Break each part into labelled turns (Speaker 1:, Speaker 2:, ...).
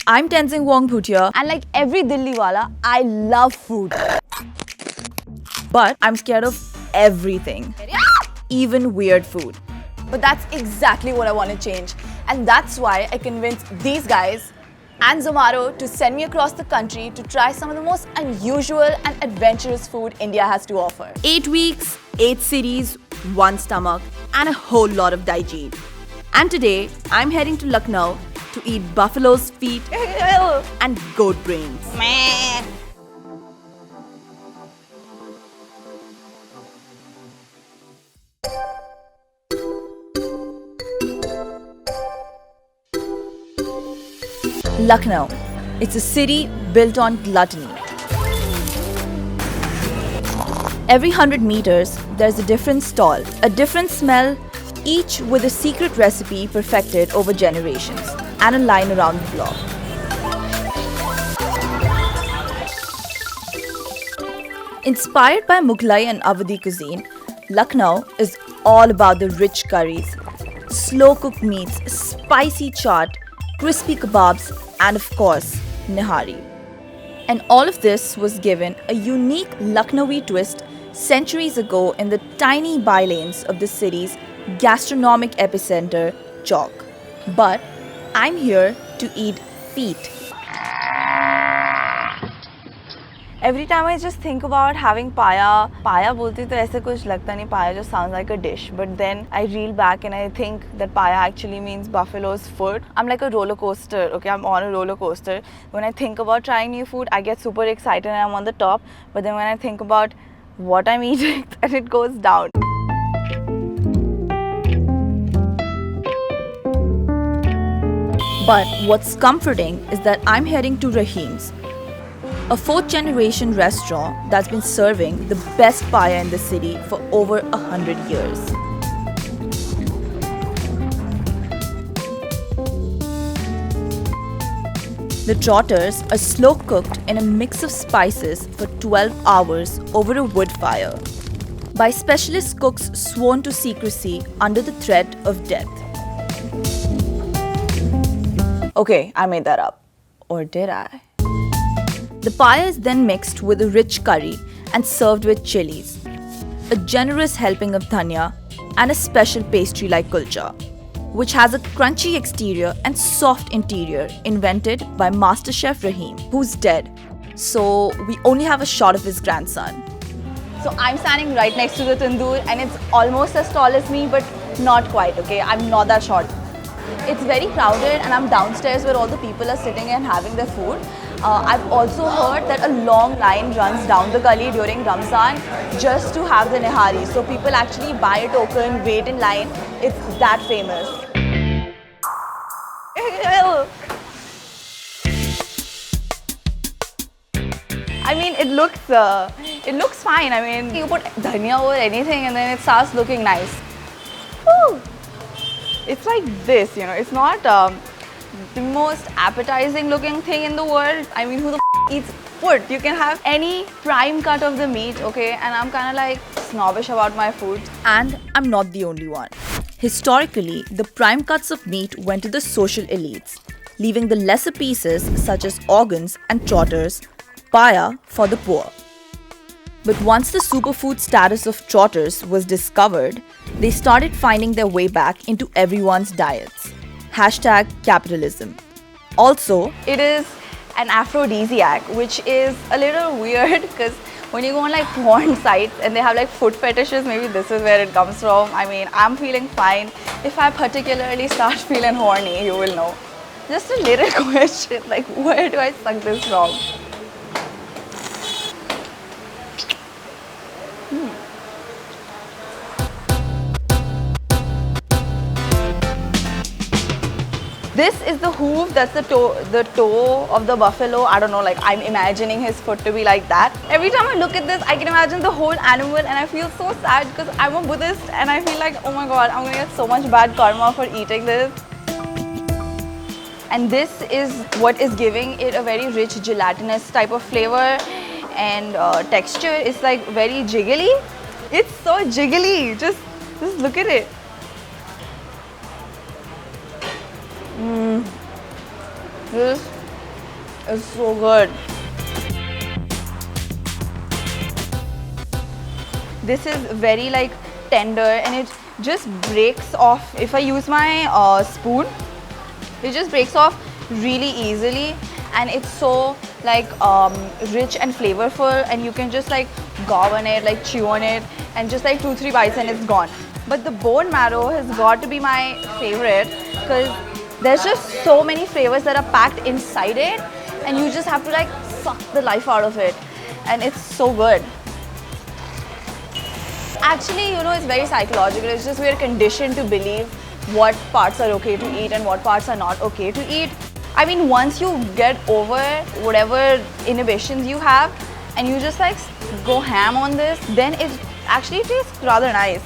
Speaker 1: I'm Tenzing Wong Bhutia,
Speaker 2: And like every Dilli wala, I love food.
Speaker 1: but I'm scared of everything, even weird food.
Speaker 2: But that's exactly what I want to change. And that's why I convinced these guys and Zomato to send me across the country to try some of the most unusual and adventurous food India has to offer.
Speaker 1: 8 weeks, 8 cities, 1 stomach, and a whole lot of Daiji. And today, I'm heading to Lucknow to eat buffalo's feet and goat brains.
Speaker 2: Man.
Speaker 1: Lucknow. It's a city built on gluttony. Every 100 meters, there's a different stall, a different smell, each with a secret recipe perfected over generations, and a line around the block. Inspired by Mughlai and Awadhi cuisine, Lucknow is all about the rich curries, slow-cooked meats, spicy chaat, crispy kebabs, and of course, nihari. And all of this was given a unique Lucknowi twist centuries ago in the tiny bylanes of the city's gastronomic epicenter, Chowk. But I'm here to eat feet.
Speaker 2: Every time I just think about having paya बोलती तो ऐसे कुछ लगता नहीं, paya just sounds like a dish. But then I reel back and I think that paya actually means buffalo's foot. I'm like a roller coaster, okay? I'm on a roller coaster. When I think about trying new food, I get super excited and I'm on the top. But then when I think about what I'm eating, then it goes down.
Speaker 1: But what's comforting is that I'm heading to Rahim's, a 4th generation restaurant that's been serving the best paya in the city for over 100 years. The trotters are slow cooked in a mix of spices for 12 hours over a wood fire by specialist cooks sworn to secrecy under the threat of death.
Speaker 2: Okay, I made that up. Or did I?
Speaker 1: The paya is then mixed with a rich curry and served with chilies, a generous helping of dhania, and a special pastry like kulcha, which has a crunchy exterior and soft interior invented by Master Chef Rahim, who's dead. So we only have a shot of his grandson.
Speaker 2: So I'm standing right next to the tandoor and it's almost as tall as me, but not quite, okay? I'm not that short. It's very crowded and I'm downstairs where all the people are sitting and having their food. I've also heard that a long line runs down the gully during Ramzan just to have the nihari. So people actually buy a token, wait in line. It's that famous. I mean, it looks fine. I mean, you put dhania over anything and then it starts looking nice. Woo! It's like this, you know, it's not the most appetizing looking thing in the world. I mean, who the eats foot? You can have any prime cut of the meat, okay? And I'm kind of like snobbish about my food.
Speaker 1: And I'm not the only one. Historically, the prime cuts of meat went to the social elites, leaving the lesser pieces such as organs and trotters, paya, for the poor. But once the superfood status of trotters was discovered, they started finding their way back into everyone's diets. #capitalism. Also,
Speaker 2: It is an aphrodisiac, which is a little weird because when you go on like porn sites and they have like foot fetishes, maybe this is where it comes from. I mean, I'm feeling fine. If I particularly start feeling horny, you will know. Just a little question, like where do I suck this from? This is the hoof, that's the toe of the buffalo. I don't know, like I'm imagining his foot to be like that. Every time I look at this, I can imagine the whole animal and I feel so sad because I'm a Buddhist and I feel like, oh my god, I'm gonna get so much bad karma for eating this. And this is what is giving it a very rich gelatinous type of flavor and texture. It's like very jiggly. It's so jiggly, just look at it. This It's so good. This is very like tender and it just breaks off. If I use my spoon, it just breaks off really easily, and it's so like rich and flavorful, and you can just like gob on it, like chew on it, and just like 2-3 bites and it's gone. But the bone marrow has got to be my favorite because there's just so many flavors that are packed inside it, and you just have to like suck the life out of it, and it's so good. Actually, you know, it's very psychological. It's just we're conditioned to believe what parts are okay to eat and what parts are not okay to eat. I mean, once you get over whatever inhibitions you have and you just like go ham on this, then it actually tastes rather nice.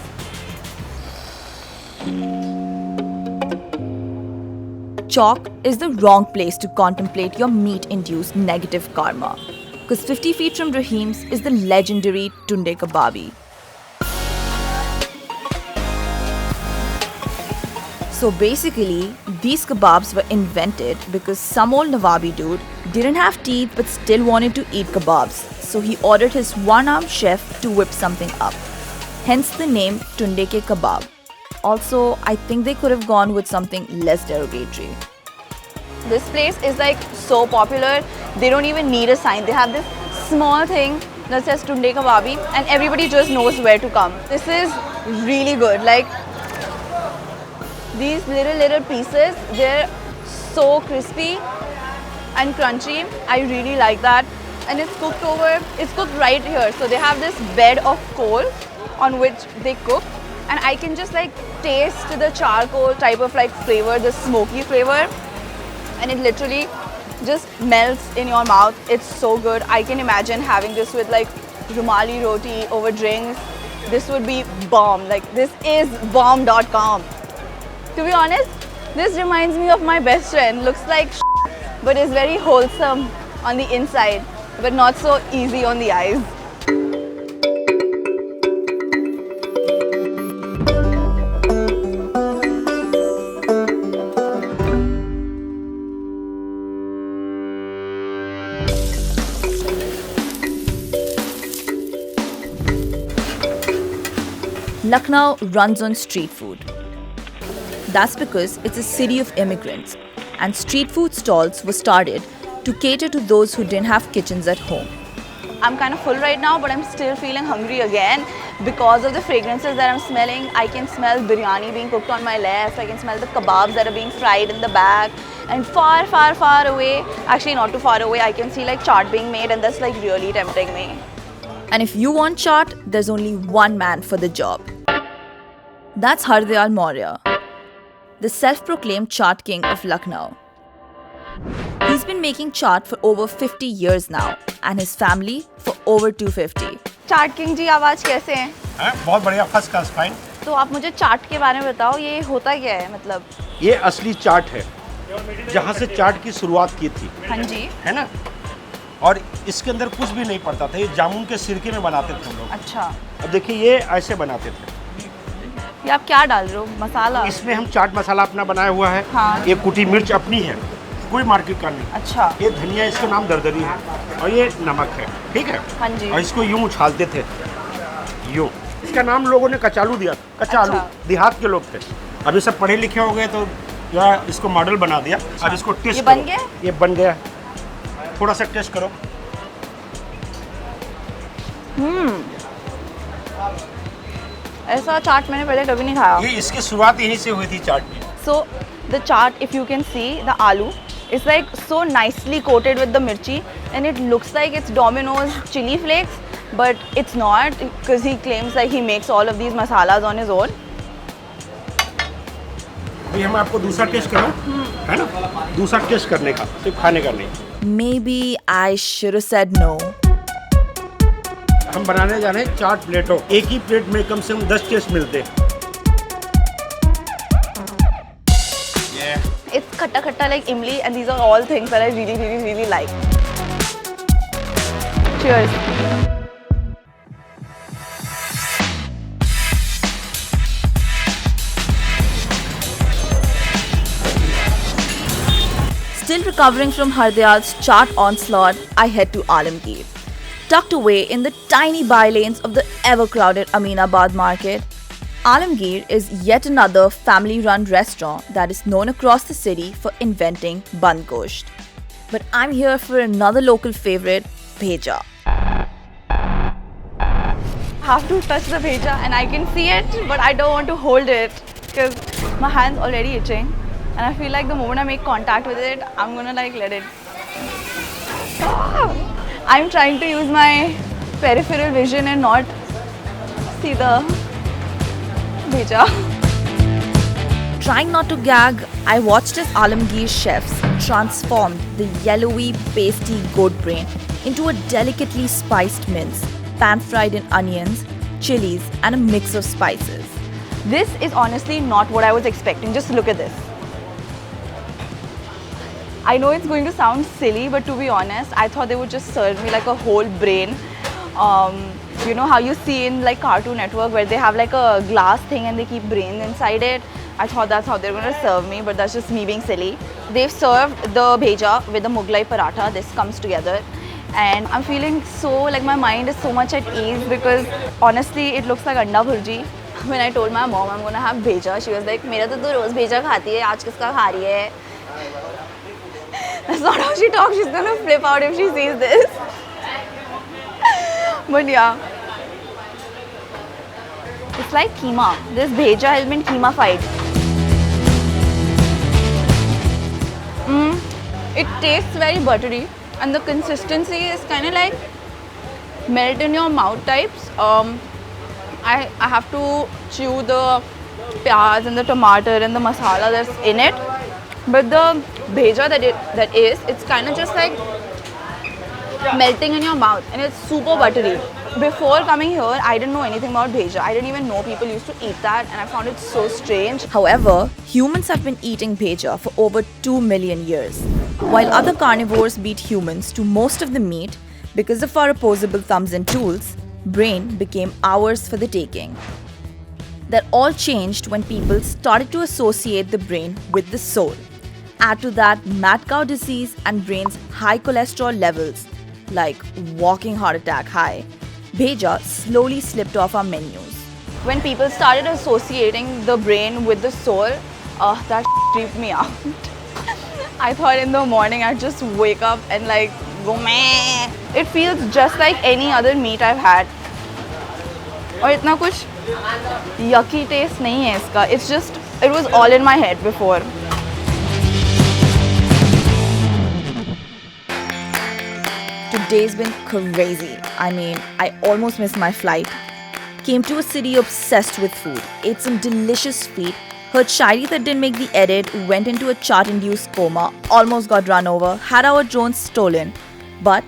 Speaker 1: Chalk is the wrong place to contemplate your meat-induced negative karma, because 50 feet from Rahim's is the legendary Tunde Kababi. So basically, these kebabs were invented because some old Nawabi dude didn't have teeth but still wanted to eat kebabs. So he ordered his one-armed chef to whip something up. Hence the name Tunde Ke Kebab. Also, I think they could have gone with something less derogatory.
Speaker 2: This place is like so popular, they don't even need a sign. They have this small thing that says Tunde Kababi and everybody just knows where to come. This is really good. Like, these little pieces, they're so crispy and crunchy. I really like that. And it's cooked right here. So they have this bed of coal on which they cook. And I can just like taste the charcoal type of like flavor, the smoky flavor. And it literally just melts in your mouth. It's so good. I can imagine having this with like rumali roti over drinks. This would be bomb. Like, this is bomb.com. To be honest, this reminds me of my best friend. Looks like but is very wholesome on the inside, but not so easy on the eyes.
Speaker 1: Lucknow runs on street food. That's because it's a city of immigrants, and street food stalls were started to cater to those who didn't have kitchens at home.
Speaker 2: I'm kind of full right now, but I'm still feeling hungry again because of the fragrances that I'm smelling. I can smell biryani being cooked on my left. I can smell the kebabs that are being fried in the back. And far, far, far away, actually not too far away, I can see like chaat being made, and that's like really tempting me.
Speaker 1: And if you want chaat, there's only one man for the job. That's Hardayal Maurya, the self-proclaimed chaat king of Lucknow. He's been making chaat for over 50 years now, and his family for over 250.
Speaker 2: Chaat King ji, आवाज कैसे हैं?
Speaker 3: बहुत बढ़िया, first class, fine.
Speaker 2: तो आप मुझे चाट के बारे में बताओ, ये होता क्या है मतलब?
Speaker 3: ये असली चाट है, जहाँ से चाट की शुरुआत की थी।
Speaker 2: हाँ जी।
Speaker 3: है ना? और इसके अंदर कुछ भी नहीं पड़ता था, ये जामुन के सिरके में बनाते थे हम लोग।
Speaker 2: अच्छा।
Speaker 3: अब देखिए, ये ऐसे बनाते थे।
Speaker 2: ये आप क्या डाल रहे हो? मसाला?
Speaker 3: इसमें हम चाट मसाला अपना बनाया हुआ है।
Speaker 2: हाँ।
Speaker 3: ये कुटी मिर्च अपनी है, कोई मार्केट का नहीं।
Speaker 2: अच्छा।
Speaker 3: ये धनिया, इसका नाम दरदरी है, और ये नमक है, ठीक है?
Speaker 2: हाँ जी।
Speaker 3: और इसको यूं उछालते थे, यूं। इसका नाम लोगों ने कचालू दिया, कचालू।
Speaker 2: अच्छा।
Speaker 3: देहात के लोग थे। अभी सब पढ़े लिखे हो गए तो यार इसको मॉडल बना दिया। अब इसको टेस्ट
Speaker 2: ये बन गया?
Speaker 3: ये बन गया। थोड़ा सा टेस्ट करो।
Speaker 2: ऐसा चाट मैंने पहले कभी नहीं खाया।
Speaker 3: ये इसकी शुरुआत यहीं से हुई थी चाट की।
Speaker 2: So the chaat, if you can see, the aloo is like so nicely coated with the mirchi, and it looks like it's Domino's chili flakes, but it's not, because he claims like he makes all of these masalas on his own.
Speaker 3: अभी हम आपको दूसरा test करो, है ना? दूसरा test करने का, सिर्फ खाने का नहीं।
Speaker 1: Maybe I should have said no.
Speaker 3: हम बनाने जा रहे हैं चाट प्लेटों। एक ही प्लेट में कम से कम 10 टेस्ट मिलते हैं।
Speaker 2: It's khatta khatta like imli, and these are all things that I really, really, really like. Cheers.
Speaker 1: Still recovering from Hardayal's chart onslaught, I head to Alamgir. Tucked away in the tiny bylanes of the ever-crowded Aminabad market, Alamgir is yet another family-run restaurant that is known across the city for inventing band gosht. But I'm here for another local favorite, bheja.
Speaker 2: Have to touch the bheja and I can see it, but I don't want to hold it because my hand's already itching and I feel like the moment I make contact with it, I'm gonna like let it. I'm trying to use my peripheral vision and not see the bheja.
Speaker 1: Trying not to gag, I watched as Alamgir chefs transformed the yellowy, pasty goat brain into a delicately spiced mince, pan-fried in onions, chilies, and a mix of spices.
Speaker 2: This is honestly not what I was expecting. Just look at this. I know it's going to sound silly, but to be honest, I thought they would just serve me like a whole brain. You know how you see in like Cartoon Network where they have like a glass thing and they keep brains inside it? I thought that's how they're going to serve me, but that's just me being silly. They've served the bheja with the Mughlai paratha. This comes together. And I'm feeling so, like my mind is so much at ease because honestly, it looks like anda bhurji. When I told my mom I'm going to have bheja, she was like, "Mera to tu roz bheja khati hai, aaj kiska kha rahi hai?" That's not how she talks. She's going to flip out if she sees this. But yeah. It's like keema. This bheja has been keema-fied. It tastes very buttery. And the consistency is kind of like melt in your mouth types. I have to chew the pyaz and the tomato and the masala that's in it. But the bheja that is, it's kind of just like melting in your mouth and it's super buttery. Before coming here, I didn't know anything about bheja. I didn't even know people used to eat that and I found it so strange.
Speaker 1: However, humans have been eating bheja for over 2 million years. While other carnivores beat humans to most of the meat, because of our opposable thumbs and tools, brain became ours for the taking. That all changed when people started to associate the brain with the soul. Add to that mad cow disease and brain's high cholesterol levels, like walking heart attack high, bheja slowly slipped off our menus.
Speaker 2: When people started associating the brain with the soul, that creeped me out. I thought in the morning I'd just wake up and like go meh. It feels just like any other meat I've had. और इतना कुछ yucky taste नहीं है इसका. It's just, it was all in my head before.
Speaker 1: Today's been crazy. I mean, I almost missed my flight. Came to a city obsessed with food, ate some delicious feet, heard Shairi that didn't make the edit, went into a chart-induced coma, almost got run over, had our drones stolen. But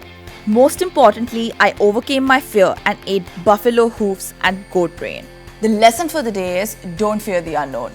Speaker 1: most importantly, I overcame my fear and ate buffalo hoofs and goat brain. The lesson for the day is don't fear the unknown.